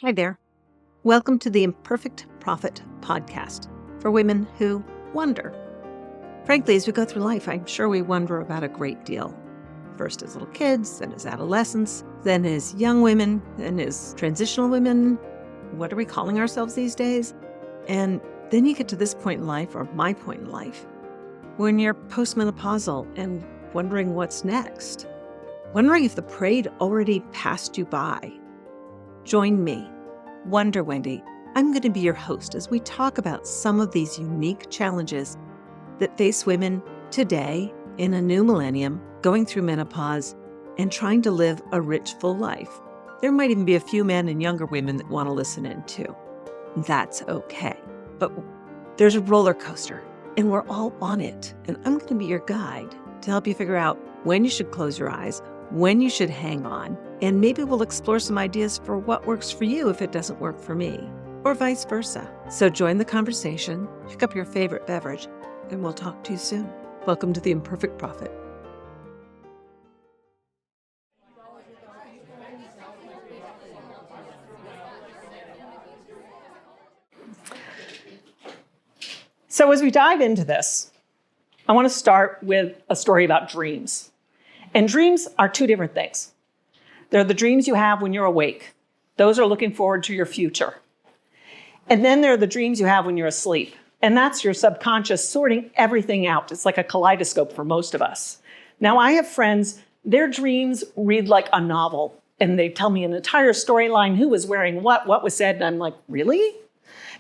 Hi there. Welcome to the Imperfect Prophet podcast for women who wonder. Frankly, as we go through life, I'm sure we wonder about a great deal. First as little kids, then as adolescents, then as young women, then as transitional women. What are we calling ourselves these days? And then you get to this point in life, or my point in life, when you're postmenopausal and wondering what's next. Wondering if the parade already passed you by. Join me, Wonder Wendy. I'm going to be your host as we talk about some of these unique challenges that face women today in a new millennium, going through menopause and trying to live a rich, full life. There might even be a few men and younger women that want to listen in too. That's okay. But there's a roller coaster and we're all on it. And I'm going to be your guide to help you figure out when you should close your eyes, when you should hang on, and maybe we'll explore some ideas for what works for you if it doesn't work for me, or vice versa. So join the conversation, pick up your favorite beverage, and we'll talk to you soon. Welcome to the Imperfect Prophet. So as we dive into this, I want to start with a story about dreams. And dreams are two different things. They're the dreams you have when you're awake. Those are looking forward to your future. And then there are the dreams you have when you're asleep. And that's your subconscious sorting everything out. It's like a kaleidoscope for most of us. Now, I have friends, their dreams read like a novel. And they tell me an entire storyline, who was wearing what was said. And I'm like, really?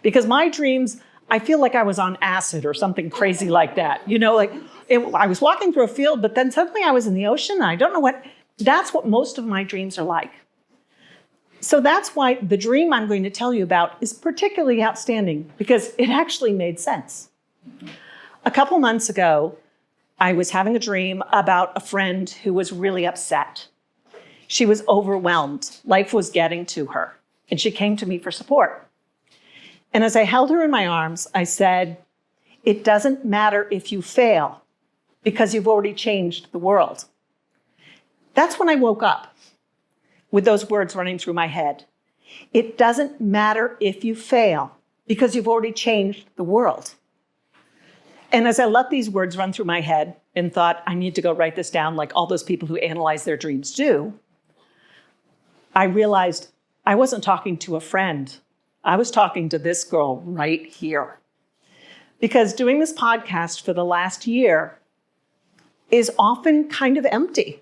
Because my dreams, I feel like I was on acid or something crazy like that. You know, I was walking through a field, but then suddenly I was in the ocean. And I don't know what. That's what most of my dreams are like. So that's why the dream I'm going to tell you about is particularly outstanding, because it actually made sense. A couple months ago, I was having a dream about a friend who was really upset. She was overwhelmed. Life was getting to her, and she came to me for support. And as I held her in my arms, I said, "It doesn't matter if you fail, because you've already changed the world." That's when I woke up with those words running through my head. It doesn't matter if you fail, because you've already changed the world. And as I let these words run through my head and thought, I need to go write this down like all those people who analyze their dreams do, I realized I wasn't talking to a friend. I was talking to this girl right here. Because doing this podcast for the last year is often kind of empty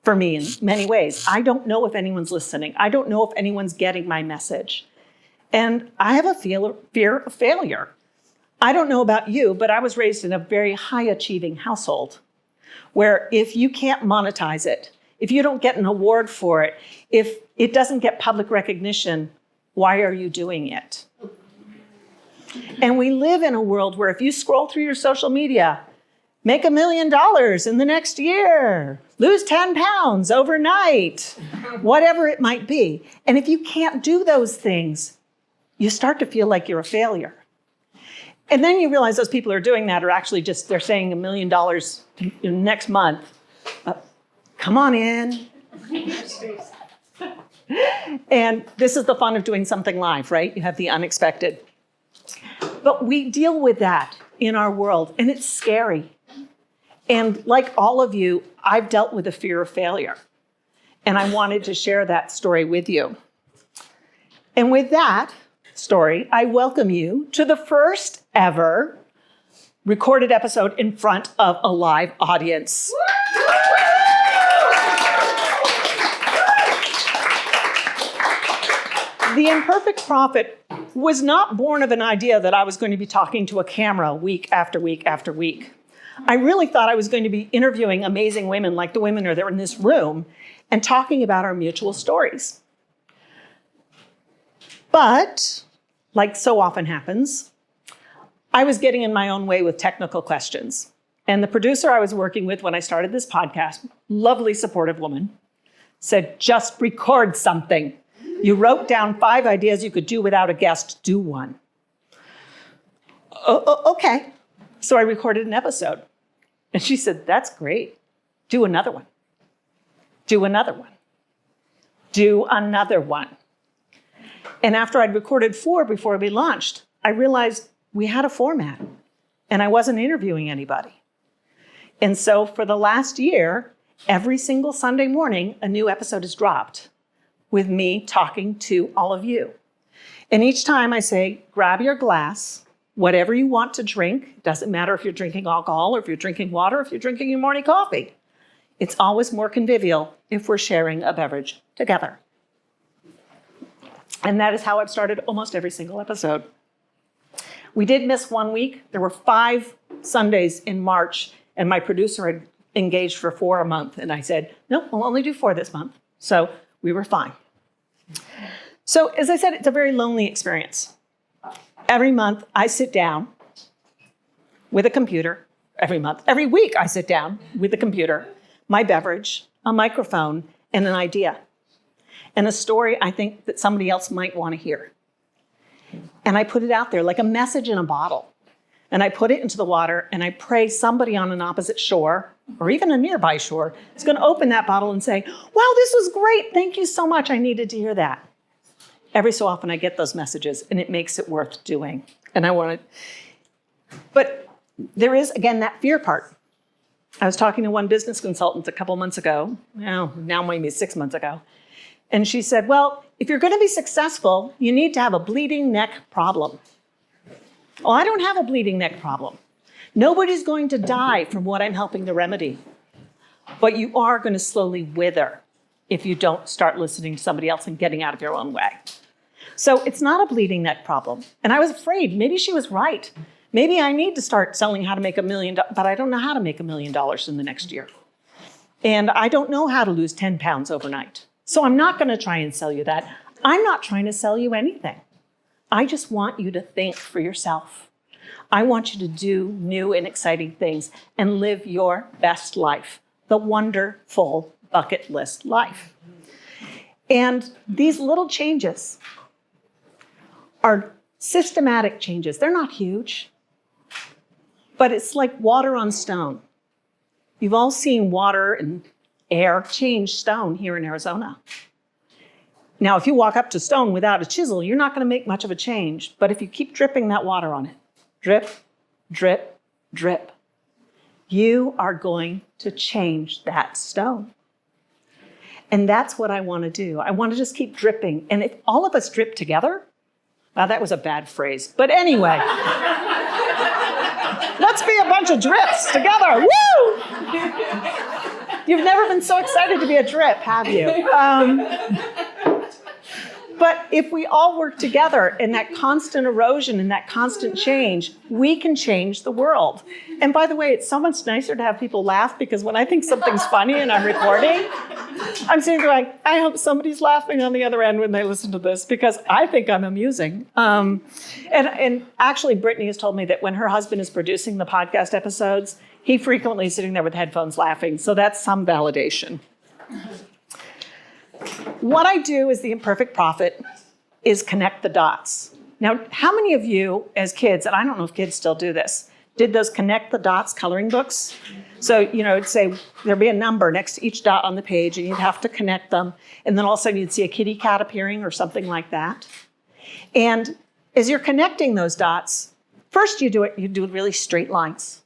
for me in many ways. I don't know if anyone's listening. I don't know if anyone's getting my message. And I have a fear of failure. I don't know about you, but I was raised in a very high-achieving household where if you can't monetize it, if you don't get an award for it, if it doesn't get public recognition, why are you doing it? And we live in a world where if you scroll through your social media, make $1 million in the next year, lose 10 pounds overnight, whatever it might be. And if you can't do those things, you start to feel like you're a failure. And then you realize those people who are doing that are actually just, they're saying $1 million next month. Come on in. And this is the fun of doing something live, right? You have the unexpected. But we deal with that in our world, and it's scary. And like all of you, I've dealt with a fear of failure. And I wanted to share that story with you. And with that story, I welcome you to the first ever recorded episode in front of a live audience. The Imperfect Prophet was not born of an idea that I was going to be talking to a camera week after week after week. I really thought I was going to be interviewing amazing women like the women that are in this room and talking about our mutual stories. But, like so often happens, I was getting in my own way with technical questions. And the producer I was working with when I started this podcast, lovely supportive woman, said, just record something. You wrote down 5 ideas you could do without a guest, do one. Okay. So I recorded an episode. And she said, that's great. Do another one. Do another one. Do another one. And after I'd recorded 4 before we launched, I realized we had a format and I wasn't interviewing anybody. And so for the last year, every single Sunday morning, a new episode is dropped with me talking to all of you. And each time I say, grab your glass, whatever you want to drink. Doesn't matter if you're drinking alcohol or if you're drinking water, or if you're drinking your morning coffee. It's always more convivial if we're sharing a beverage together. And that is how I've started almost every single episode. We did miss 1 week. There were 5 Sundays in March, and my producer had engaged for 4 a month. And I said, no, we'll only do 4 this month. So we were fine. So as I said, it's a very lonely experience. Every month I sit down with a computer. Every week I sit down with a computer, my beverage, a microphone, and an idea. And a story I think that somebody else might want to hear. And I put it out there like a message in a bottle. And I put it into the water, and I pray somebody on an opposite shore, or even a nearby shore, is going to open that bottle and say, wow, this was great. Thank you so much. I needed to hear that. Every so often I get those messages, and it makes it worth doing. And I want to, but there is, again, that fear part. I was talking to one business consultant a couple months ago, now maybe 6 months ago, and she said, well, if you're going to be successful, you need to have a bleeding neck problem. Well, I don't have a bleeding neck problem. Nobody's going to die from what I'm helping to remedy. But you are going to slowly wither if you don't start listening to somebody else and getting out of your own way. So it's not a bleeding neck problem. And I was afraid, maybe she was right. Maybe I need to start selling how to make $1 million, but I don't know how to make $1 million in the next year. And I don't know how to lose 10 pounds overnight. So I'm not going to try and sell you that. I'm not trying to sell you anything. I just want you to think for yourself. I want you to do new and exciting things and live your best life, the wonderful bucket list life. And these little changes are systematic changes. They're not huge, but it's like water on stone. You've all seen water and air change stone here in Arizona. Now, if you walk up to stone without a chisel, you're not going to make much of a change. But if you keep dripping that water on it, drip, drip, drip, you are going to change that stone. And that's what I want to do. I want to just keep dripping. And if all of us drip together, well, that was a bad phrase. But anyway, let's be a bunch of drips together. Woo! You've never been so excited to be a drip, have you? But if we all work together in that constant erosion and that constant change, we can change the world. And by the way, it's so much nicer to have people laugh, because when I think something's funny and I'm recording, I'm sitting there like, I hope somebody's laughing on the other end when they listen to this, because I think I'm amusing. And actually, Brittany has told me that when her husband is producing the podcast episodes, he frequently is sitting there with headphones laughing. So that's some validation. What I do as the Imperfect Prophet is connect the dots. Now, how many of you as kids, and I don't know if kids still do this, did those connect the dots coloring books? So, it'd say there'd be a number next to each dot on the page, and you'd have to connect them. And then all of a sudden you'd see a kitty cat appearing or something like that. And as you're connecting those dots, first you do really straight lines.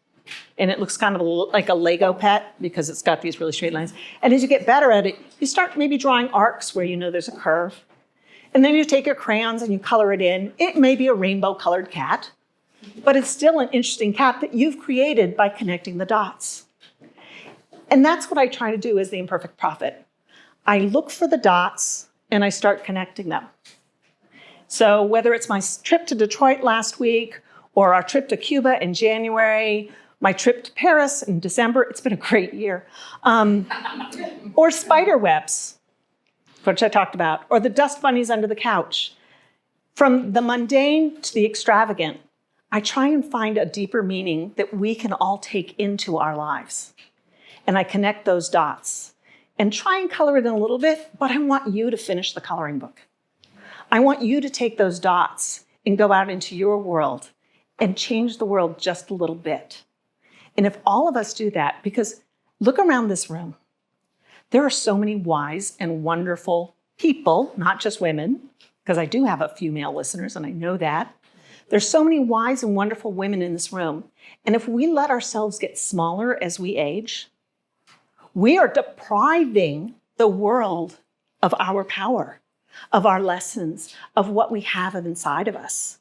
And it looks kind of like a Lego pet because it's got these really straight lines. And as you get better at it, you start maybe drawing arcs where there's a curve. And then you take your crayons and you color it in. It may be a rainbow-colored cat, but it's still an interesting cat that you've created by connecting the dots. And that's what I try to do as the Imperfect Prophet. I look for the dots and I start connecting them. So whether it's my trip to Detroit last week, or our trip to Cuba in January, my trip to Paris in December, it's been a great year. Or spider webs, which I talked about, or the dust bunnies under the couch. From the mundane to the extravagant, I try and find a deeper meaning that we can all take into our lives. And I connect those dots and try and color it in a little bit, but I want you to finish the coloring book. I want you to take those dots and go out into your world and change the world just a little bit. And if all of us do that, because look around this room, there are so many wise and wonderful people, not just women, because I do have a few male listeners, and I know that. There's so many wise and wonderful women in this room. And if we let ourselves get smaller as we age, we are depriving the world of our power, of our lessons, of what we have inside of us.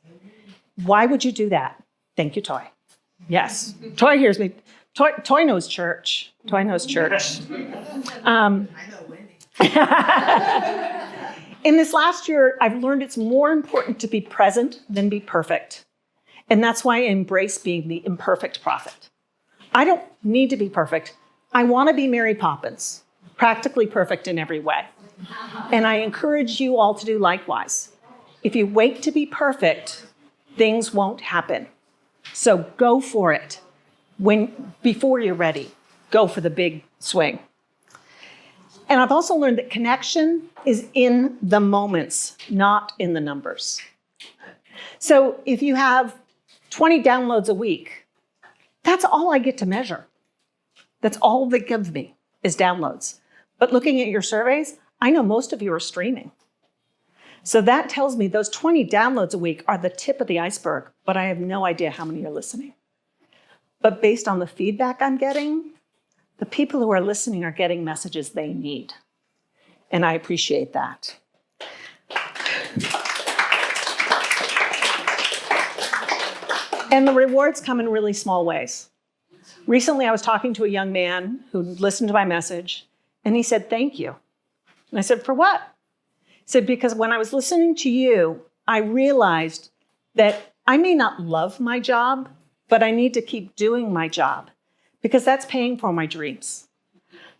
Why would you do that? Thank you, Toy. Yes, Toy hears me. Toy knows church. Toy knows church. I know Wendy. In this last year, I've learned it's more important to be present than be perfect. And that's why I embrace being the imperfect prophet. I don't need to be perfect. I want to be Mary Poppins, practically perfect in every way. And I encourage you all to do likewise. If you wait to be perfect, things won't happen. So go for it. Before you're ready, go for the big swing. And I've also learned that connection is in the moments, not in the numbers. So if you have 20 downloads a week, that's all I get to measure. That's all they give me is downloads. But looking at your surveys, I know most of you are streaming. So that tells me those 20 downloads a week are the tip of the iceberg, but I have no idea how many are listening. But based on the feedback I'm getting, the people who are listening are getting messages they need. And I appreciate that. And the rewards come in really small ways. Recently, I was talking to a young man who listened to my message, and he said, "Thank you." And I said, "For what?" He said, "Because when I was listening to you, I realized that I may not love my job, but I need to keep doing my job because that's paying for my dreams.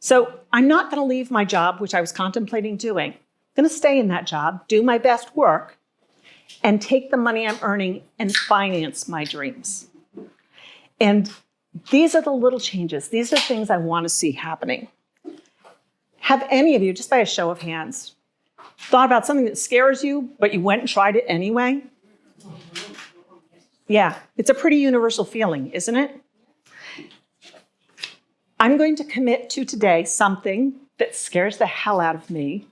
So I'm not going to leave my job, which I was contemplating doing. I'm going to stay in that job, do my best work, and take the money I'm earning and finance my dreams." And these are the little changes. These are things I want to see happening. Have any of you, just by a show of hands, thought about something that scares you, but you went and tried it anyway? Yeah, it's a pretty universal feeling, isn't it? I'm going to commit to today something that scares the hell out of me,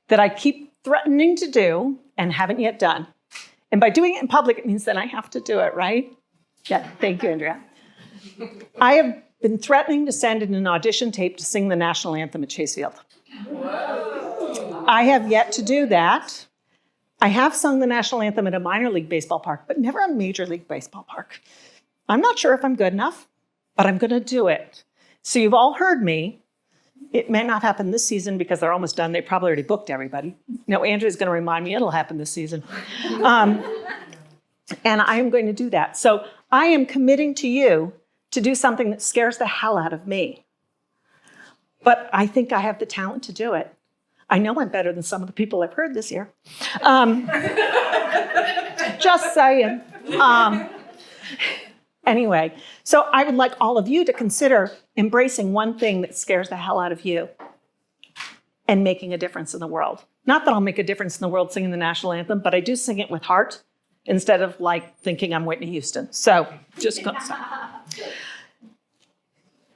that I keep threatening to do and haven't yet done. And by doing it in public, it means that I have to do it, right? Yeah, thank you, Andrea. I have been threatening to send in an audition tape to sing the national anthem at Chase Field. Whoa. I have yet to do that. I have sung the national anthem at a minor league baseball park, but never a major league baseball park. I'm not sure if I'm good enough, but I'm going to do it. So you've all heard me. It may not happen this season because they're almost done. They probably already booked everybody. No, Andrew's going to remind me it'll happen this season. And I am going to do that. So I am committing to you to do something that scares the hell out of me. But I think I have the talent to do it. I know I'm better than some of the people I've heard this year. Just saying. Anyway, so I would like all of you to consider embracing one thing that scares the hell out of you and making a difference in the world. Not that I'll make a difference in the world singing the national anthem, but I do sing it with heart instead of like thinking I'm Whitney Houston. So just go.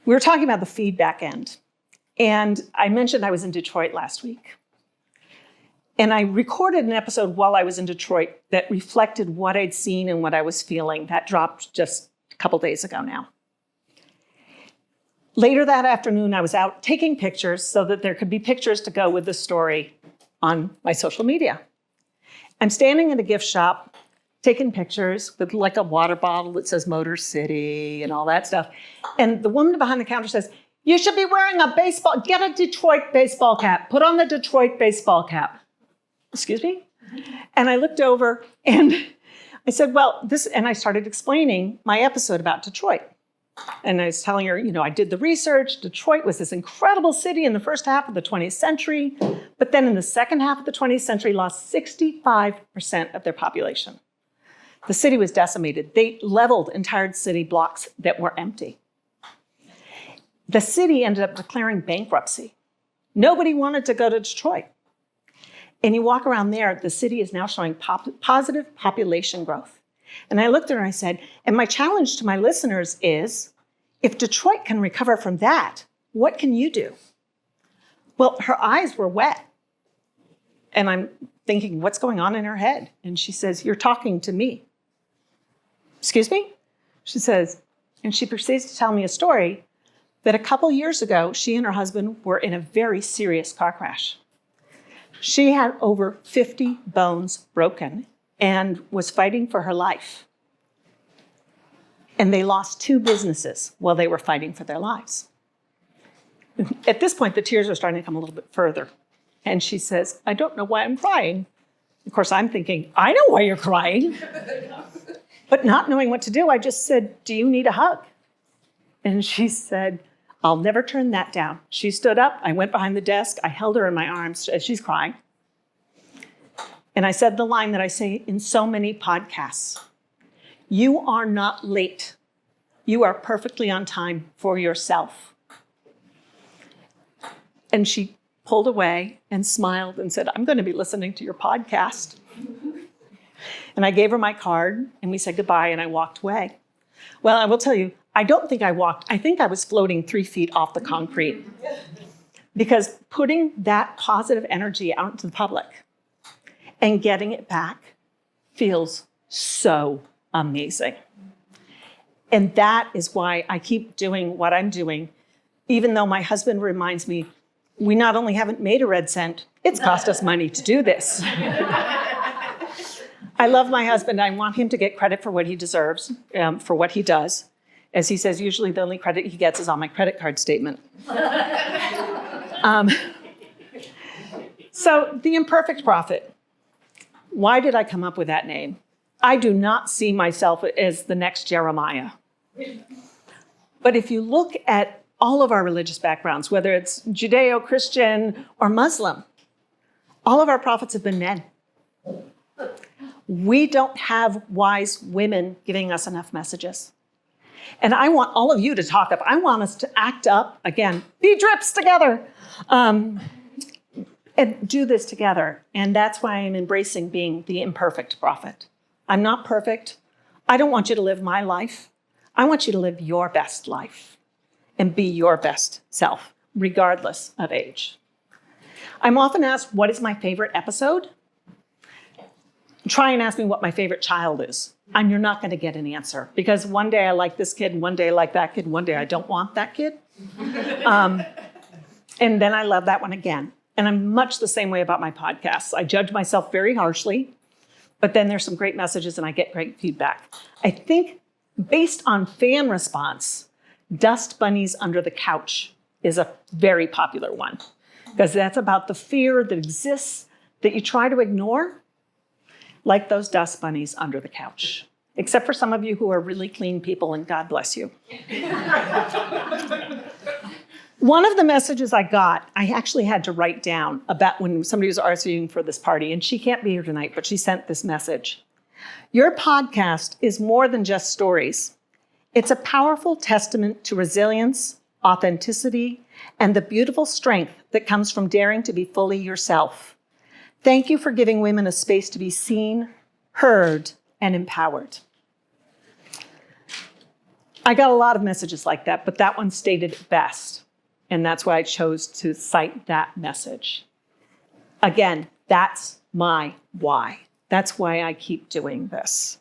We were talking about the feedback end. And I mentioned I was in Detroit last week. And I recorded an episode while I was in Detroit that reflected what I'd seen and what I was feeling. That dropped just a couple days ago now. Later that afternoon, I was out taking pictures so that there could be pictures to go with the story on my social media. I'm standing in a gift shop, taking pictures with like a water bottle that says Motor City and all that stuff. And the woman behind the counter says, "You should be wearing get a Detroit baseball cap. Put on the Detroit baseball cap." Excuse me? And I looked over and I said, and I started explaining my episode about Detroit. And I was telling her, I did the research. Detroit was this incredible city in the first half of the 20th century, but then in the second half of the 20th century lost 65% of their population. The city was decimated. They leveled entire city blocks that were empty. The city ended up declaring bankruptcy. Nobody wanted to go to Detroit. And you walk around there, the city is now showing positive population growth. And I looked at her and I said, and my challenge to my listeners is, if Detroit can recover from that, what can you do? Well, her eyes were wet. And I'm thinking, what's going on in her head? And she says, you're talking to me. Excuse me? She says, and she proceeds to tell me a story that a couple years ago, she and her husband were in a very serious car crash. She had over 50 bones broken and was fighting for her life. And they lost 2 businesses while they were fighting for their lives. At this point, the tears are starting to come a little bit further. And she says, I don't know why I'm crying. Of course, I'm thinking, I know why you're crying. But not knowing what to do, I just said, do you need a hug? And she said, I'll never turn that down. She stood up. I went behind the desk. I held her in my arms as she's crying. And I said the line that I say in so many podcasts. You are not late. You are perfectly on time for yourself. And she pulled away and smiled and said, I'm going to be listening to your podcast. And I gave her my card and we said goodbye and I walked away. Well, I will tell you, I don't think I walked. I think I was floating 3 feet off the concrete because putting that positive energy out into the public and getting it back feels so amazing. And that is why I keep doing what I'm doing, even though my husband reminds me, we not only haven't made a red cent, it's cost us money to do this. I love my husband. I want him to get credit for what he deserves, for what he does. As he says, usually the only credit he gets is on my credit card statement. So the Imperfect Prophet. Why did I come up with that name? I do not see myself as the next Jeremiah. But if you look at all of our religious backgrounds, whether it's Judeo-Christian or Muslim, all of our prophets have been men. We don't have wise women giving us enough messages. And I want all of you to talk up. I want us to act up, again, be drips together, and do this together. And that's why I'm embracing being the imperfect prophet. I'm not perfect. I don't want you to live my life. I want you to live your best life and be your best self, regardless of age. I'm often asked, what is my favorite episode? Try and ask me what my favorite child is. And you're not going to get an answer because one day I like this kid and one day I like that kid and one day I don't want that kid. And then I love that one again. And I'm much the same way about my podcasts. I judge myself very harshly, but then there's some great messages and I get great feedback. I think based on fan response, Dust Bunnies Under the Couch is a very popular one because that's about the fear that exists that you try to ignore, like those dust bunnies under the couch. Except for some of you who are really clean people, and God bless you. One of the messages I got, I actually had to write down about when somebody was RSVPing for this party, and she can't be here tonight, but she sent this message. Your podcast is more than just stories. It's a powerful testament to resilience, authenticity, and the beautiful strength that comes from daring to be fully yourself. Thank you for giving women a space to be seen, heard, and empowered. I got a lot of messages like that, but that one stated it best. And that's why I chose to cite that message. Again, that's my why. That's why I keep doing this.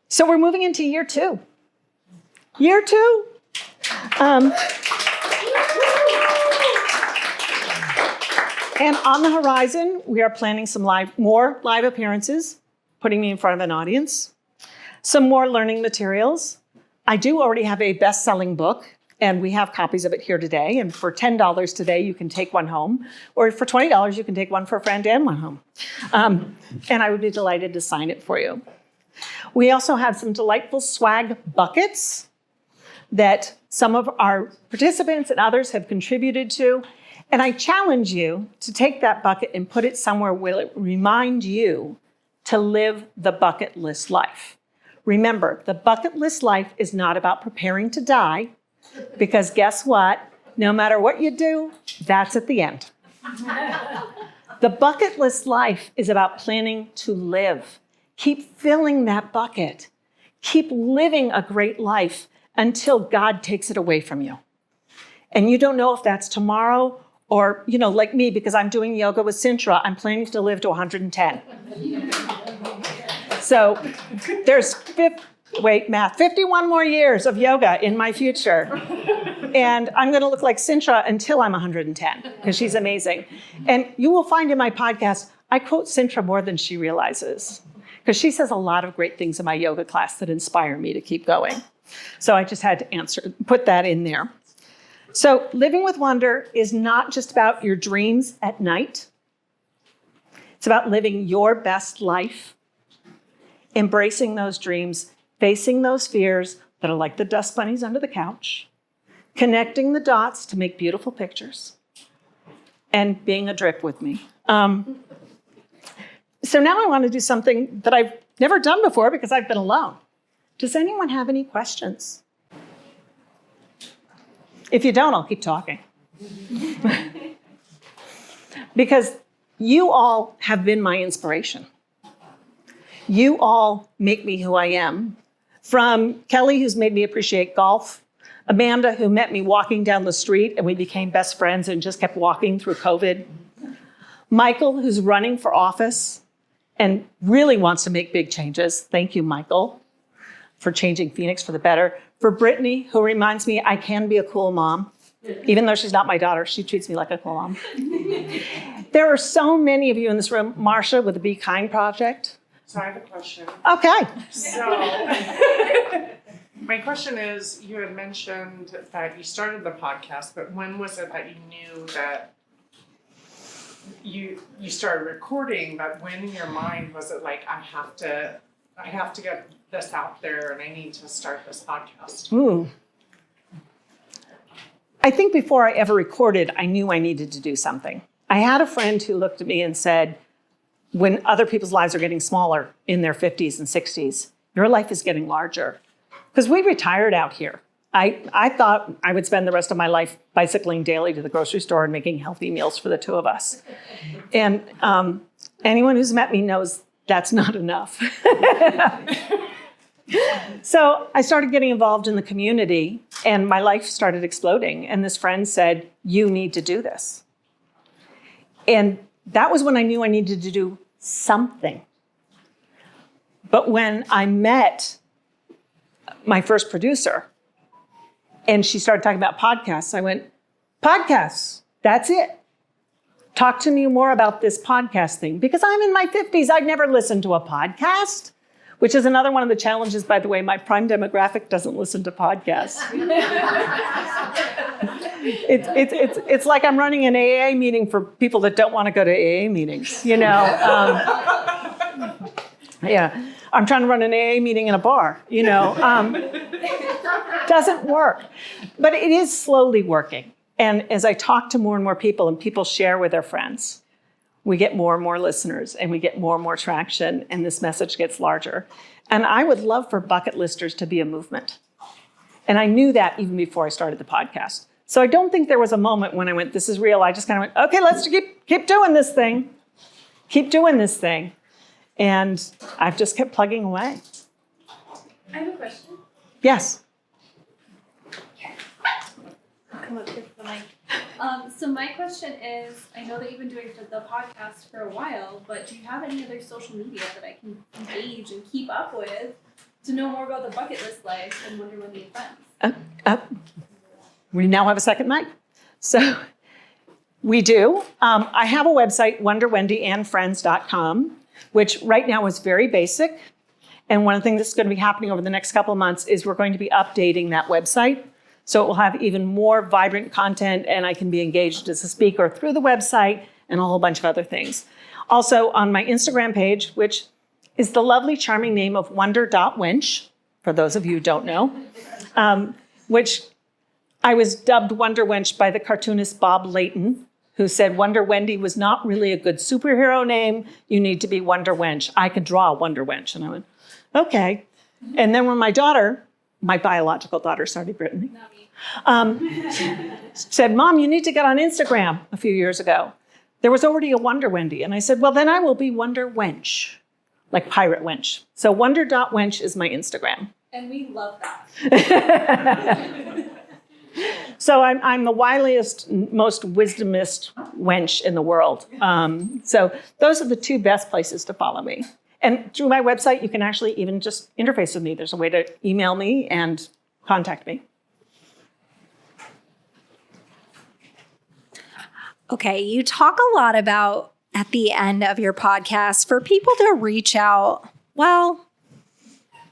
So we're moving into year 2. Year 2. And on the horizon, we are planning some more live appearances, putting me in front of an audience, some more learning materials. I do already have a best-selling book, and we have copies of it here today. And for $10 today, you can take one home. Or for $20, you can take one for a friend and one home. And I would be delighted to sign it for you. We also have some delightful swag buckets that some of our participants and others have contributed to. And I challenge you to take that bucket and put it somewhere where it remind you to live the bucket list life. Remember, the bucket list life is not about preparing to die, because guess what? No matter what you do, that's at the end. The bucket list life is about planning to live. Keep filling that bucket. Keep living a great life until God takes it away from you. And you don't know if that's tomorrow Or, like me, because I'm doing yoga with Sintra, I'm planning to live to 110. So there's 51 more years of yoga in my future. And I'm going to look like Sintra until I'm 110, because she's amazing. And you will find in my podcast, I quote Sintra more than she realizes, because she says a lot of great things in my yoga class that inspire me to keep going. So I just had to put that in there. So living with wonder is not just about your dreams at night. It's about living your best life, embracing those dreams, facing those fears that are like the dust bunnies under the couch, connecting the dots to make beautiful pictures, and being a drip with me. So now I want to do something that I've never done before because I've been alone. Does anyone have any questions? If you don't, I'll keep talking. Because you all have been my inspiration. You all make me who I am. From Kelly, who's made me appreciate golf, Amanda, who met me walking down the street and we became best friends and just kept walking through COVID. Michael, who's running for office and really wants to make big changes. Thank you, Michael, for changing Phoenix for the better. For Brittany, who reminds me I can be a cool mom. Even though she's not my daughter, she treats me like a cool mom. There are so many of you in this room. Marsha with the Be Kind Project. So I have a question. Okay. So my question is, you had mentioned that you started the podcast, but when was it that you knew that you started recording? But when in your mind was it like, I have to get this out there and I need to start this podcast? Ooh. I think before I ever recorded, I knew I needed to do something. I had a friend who looked at me and said, when other people's lives are getting smaller in their 50s and 60s, your life is getting larger. Because we retired out here. I thought I would spend the rest of my life bicycling daily to the grocery store and making healthy meals for the two of us. And anyone who's met me knows that's not enough. So I started getting involved in the community and my life started exploding. And this friend said, you need to do this. And that was when I knew I needed to do something. But when I met my first producer and she started talking about podcasts, I went, podcasts, that's it. Talk to me more about this podcast thing. Because I'm in my 50s, I'd never listened to a podcast, which is another one of the challenges, by the way. My prime demographic doesn't listen to podcasts. It's like I'm running an AA meeting for people that don't want to go to AA meetings, Yeah, I'm trying to run an AA meeting in a bar, Doesn't work. But it is slowly working. And as I talk to more and more people and people share with their friends, we get more and more listeners and we get more and more traction and this message gets larger. And I would love for bucket listers to be a movement. And I knew that even before I started the podcast. So I don't think there was a moment when I went, this is real. I just kind of went, okay, let's keep doing this thing. Keep doing this thing. And I've just kept plugging away. I have a question. Yes. Come up here for the mic. So my question is, I know that you've been doing the podcast for a while, but do you have any other social media that I can engage and keep up with to know more about the bucket list life and Wonder Wendy and Friends? We now have a second mic. So we do. I have a website, wonderwendyandfriends.com, which right now is very basic. And one of the things that's going to be happening over the next couple of months is we're going to be updating that website. So it will have even more vibrant content and I can be engaged as a speaker through the website and a whole bunch of other things. Also on my Instagram page, which is the lovely, charming name of wonder.wench, for those of you who don't know, which I was dubbed Wonder Wench by the cartoonist Bob Layton, who said Wonder Wendy was not really a good superhero name. You need to be Wonder Wench. I could draw Wonder Wench. And I went, okay. And then when my daughter, my biological daughter, sorry, Brittany, said, Mom, you need to get on Instagram a few years ago. There was already a Wonder Wendy. And I said, well, then I will be Wonder Wench, like Pirate Wench. So wonder.wench is my Instagram. And we love that. So I'm the wiliest, most wisdomist wench in the world. So those are the two best places to follow me. And through my website, you can actually even just interface with me. There's a way to email me and contact me. Okay, you talk a lot about at the end of your podcast for people to reach out. Well,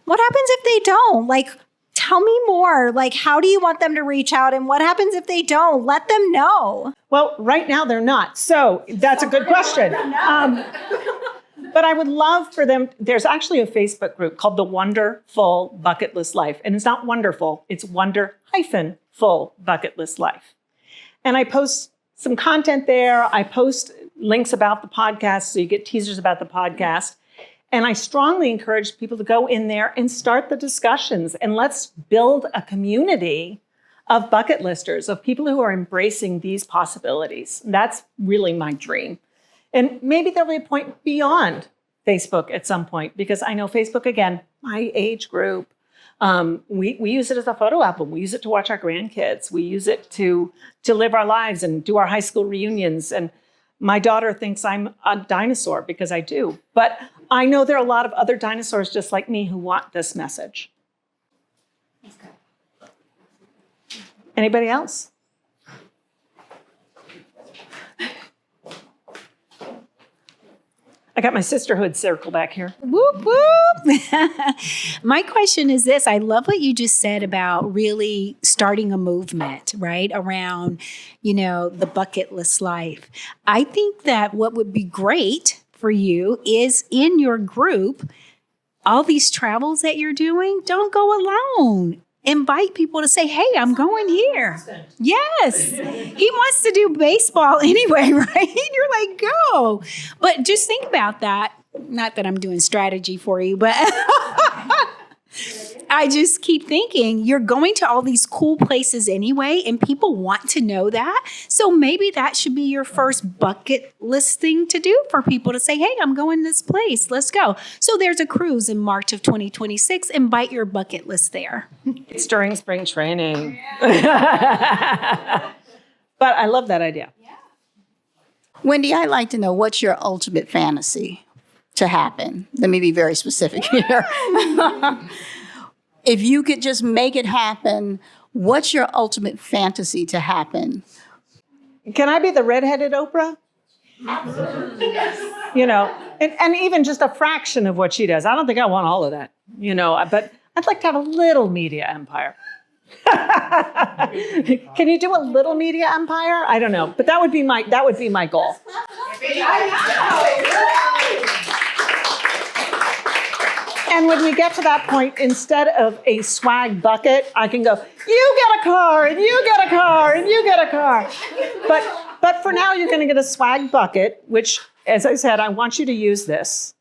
what happens if they don't? Like, tell me more. Like, how do you want them to reach out? And what happens if they don't? Let them know. Well, right now they're not. So that's a good question. But I would love for them. There's actually a Facebook group called the Wonderful Bucket List Life. And it's not wonderful. It's Wonder-Full Bucket List Life. And I post some content there. I post links about the podcast, so you get teasers about the podcast. And I strongly encourage people to go in there and start the discussions. And let's build a community of bucket listers, of people who are embracing these possibilities. That's really my dream. And maybe there'll be a point beyond Facebook at some point, because I know Facebook, again, my age group, we use it as a photo album. We use it to watch our grandkids. We use it to live our lives and do our high school reunions. And my daughter thinks I'm a dinosaur because I do. But I know there are a lot of other dinosaurs just like me who want this message. Anybody else? I got my sisterhood circle back here. Whoop, whoop. My question is this. I love what you just said about really starting a movement, right, around, the bucket list life. I think that what would be great for you is in your group, all these travels that you're doing, don't go alone. Invite people to say, hey, I'm going here. Yes. He wants to do baseball anyway, right? You're like, go. But just think about that. Not that I'm doing strategy for you, but I just keep thinking you're going to all these cool places anyway, and people want to know that. So maybe that should be your first bucket list thing to do for people to say, hey, I'm going this place. Let's go. So there's a cruise in March of 2026. Invite your bucket list there. It's during spring training. But I love that idea. Wendy, I'd like to know, what's your ultimate fantasy to happen? Let me be very specific here. If you could just make it happen, what's your ultimate fantasy to happen? Can I be the redheaded Oprah? And even just a fraction of what she does. I don't think I want all of that, but I'd like to have a little media empire. Can you do a little media empire? I don't know, but that would be my goal. And when we get to that point, instead of a swag bucket, I can go, you get a car, and you get a car, and you get a car. But for now, you're going to get a swag bucket, which, as I said, I want you to use this.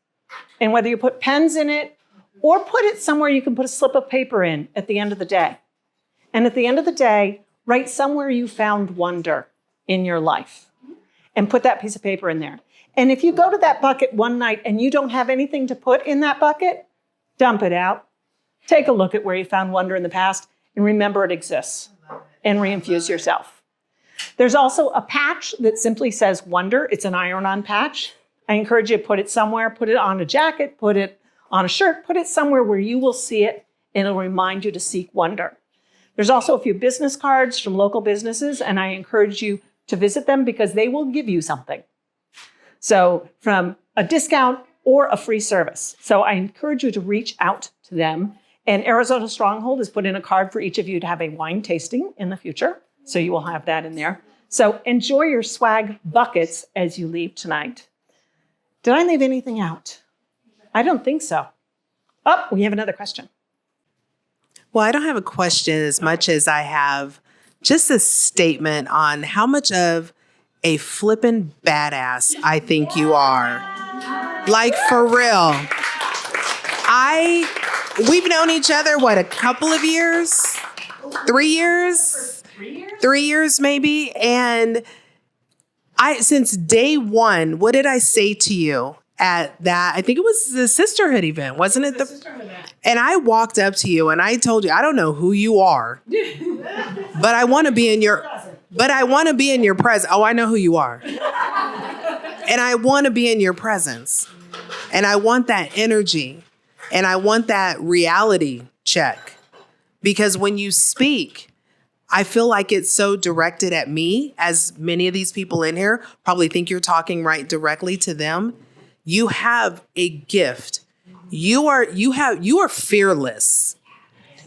And whether you put pens in it or put it somewhere you can put a slip of paper in at the end of the day. And at the end of the day, write somewhere you found wonder in your life and put that piece of paper in there. And if you go to that bucket one night and you don't have anything to put in that bucket, dump it out. Take a look at where you found wonder in the past and remember it exists and reinfuse yourself. There's also a patch that simply says wonder. It's an iron-on patch. I encourage you to put it somewhere, put it on a jacket, put it on a shirt, put it somewhere where you will see it and it'll remind you to seek wonder. There's also a few business cards from local businesses, and I encourage you to visit them because they will give you something. So from a discount or a free service. So I encourage you to reach out to them. And Arizona Stronghold has put in a card for each of you to have a wine tasting in the future. So you will have that in there. So enjoy your swag buckets as you leave tonight. Did I leave anything out? I don't think so. Oh, we have another question. Well, I don't have a question as much as I have just a statement on how much of a flippin' badass I think you are. Like, for real. We've known each other, a couple of years? 3 years? 3 years maybe. And since day one, what did I say to you? at that. I think it was the sisterhood event, wasn't it? And I walked up to you and I told you, I don't know who you are, but I want to be in your presence. Oh, I know who you are. And I want to be in your presence. And I want that energy. And I want that reality check. Because when you speak, I feel like it's so directed at me, as many of these people in here probably think you're talking right directly to them. You have a gift. You are fearless.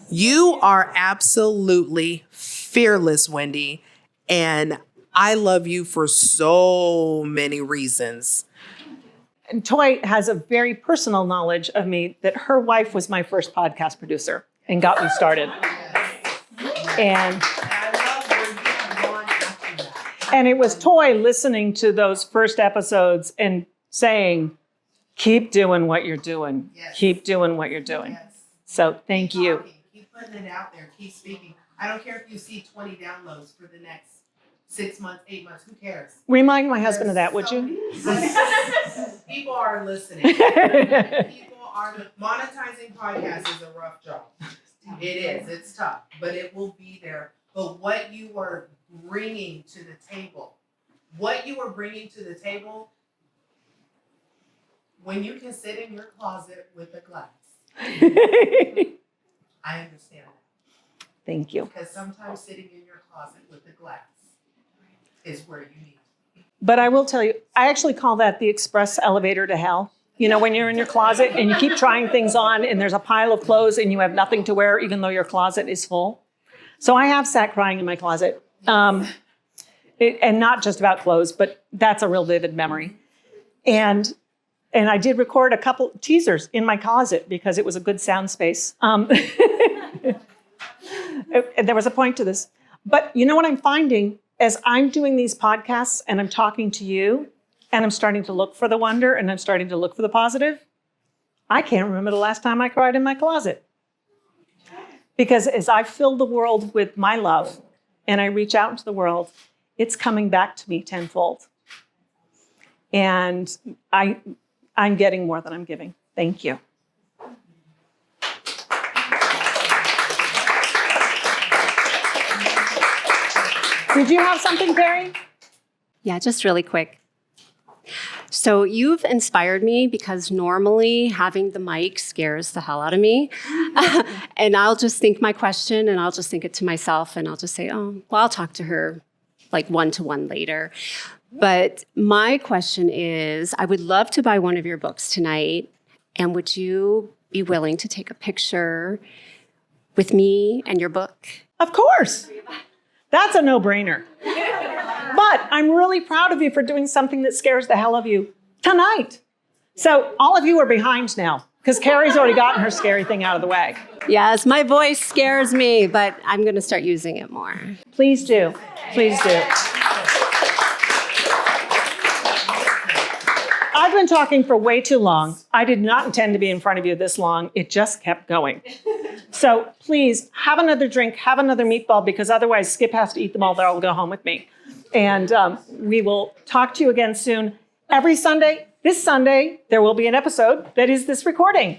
You are absolutely fearless, Wendy. And I love you for so many reasons. And Toy has a very personal knowledge of me that her wife was my first podcast producer and got me started. And it was Toy listening to those first episodes and saying, keep doing what you're doing. Yes. Keep doing what you're doing. Yes. So thank you. Talking. Keep putting it out there. Keep speaking. I don't care if you see 20 downloads for the next 6 months, 8 months. Who cares? Remind my husband of that, would you? People are listening. Monetizing podcasts is a rough job. It is. It's tough, but it will be there. But what you are bringing to the table, when you can sit in your closet with a glass, I understand that. Thank you. Because sometimes sitting in your closet with a glass is where you need to be. But I will tell you, I actually call that the express elevator to hell. You know, when you're in your closet and you keep trying things on and there's a pile of clothes and you have nothing to wear, even though your closet is full. So I have sat crying in my closet. And not just about clothes, but that's a real vivid memory. And I did record a couple teasers in my closet because it was a good sound space. There was a point to this. But you know what I'm finding? As I'm doing these podcasts and I'm talking to you and I'm starting to look for the wonder and I'm starting to look for the positive, I can't remember the last time I cried in my closet. Because as I fill the world with my love and I reach out into the world, it's coming back to me tenfold. And I'm getting more than I'm giving. Thank you. Did you have something, Perry? Yeah, just really quick. So you've inspired me because normally having the mic scares the hell out of me. And I'll just think my question and I'll just think it to myself and I'll just say, oh, well, I'll talk to her like one-to-one later. But my question is, I would love to buy one of your books tonight. And would you be willing to take a picture with me and your book? Of course. That's a no-brainer. But I'm really proud of you for doing something that scares the hell of you tonight. So all of you are behind now because Carrie's already gotten her scary thing out of the way. Yes, my voice scares me, but I'm going to start using it more. Please do. Please do. I've been talking for way too long. I did not intend to be in front of you this long. It just kept going. So please have another drink, have another meatball, because otherwise Skip has to eat them all. They'll go home with me. And we will talk to you again soon. Every Sunday, this Sunday, there will be an episode that is this recording.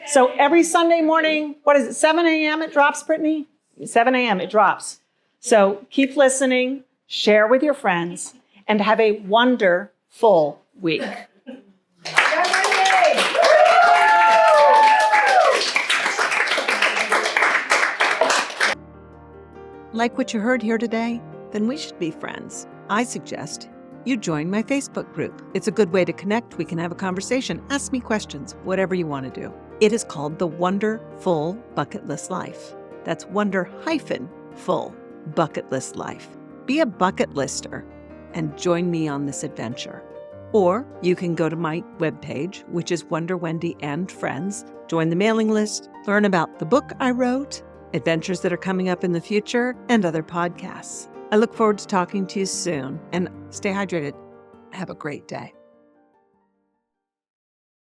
So every Sunday morning, 7 a.m. it drops, Brittany? 7 a.m. it drops. So keep listening, share with your friends, and have a wonderful week. Like what you heard here today? Then we should be friends. I suggest you join my Facebook group. It's a good way to connect. We can have a conversation. Ask me questions, whatever you want to do. It is called the Wonderful Bucket List Life. That's Wonder-Full Bucket List Life. Be a bucket lister and join me on this adventure. Or you can go to my webpage, which is Wonder Wendy and Friends. Join the mailing list, learn about the book I wrote, adventures that are coming up in the future, and other podcasts. I look forward to talking to you soon, and stay hydrated. Have a great day.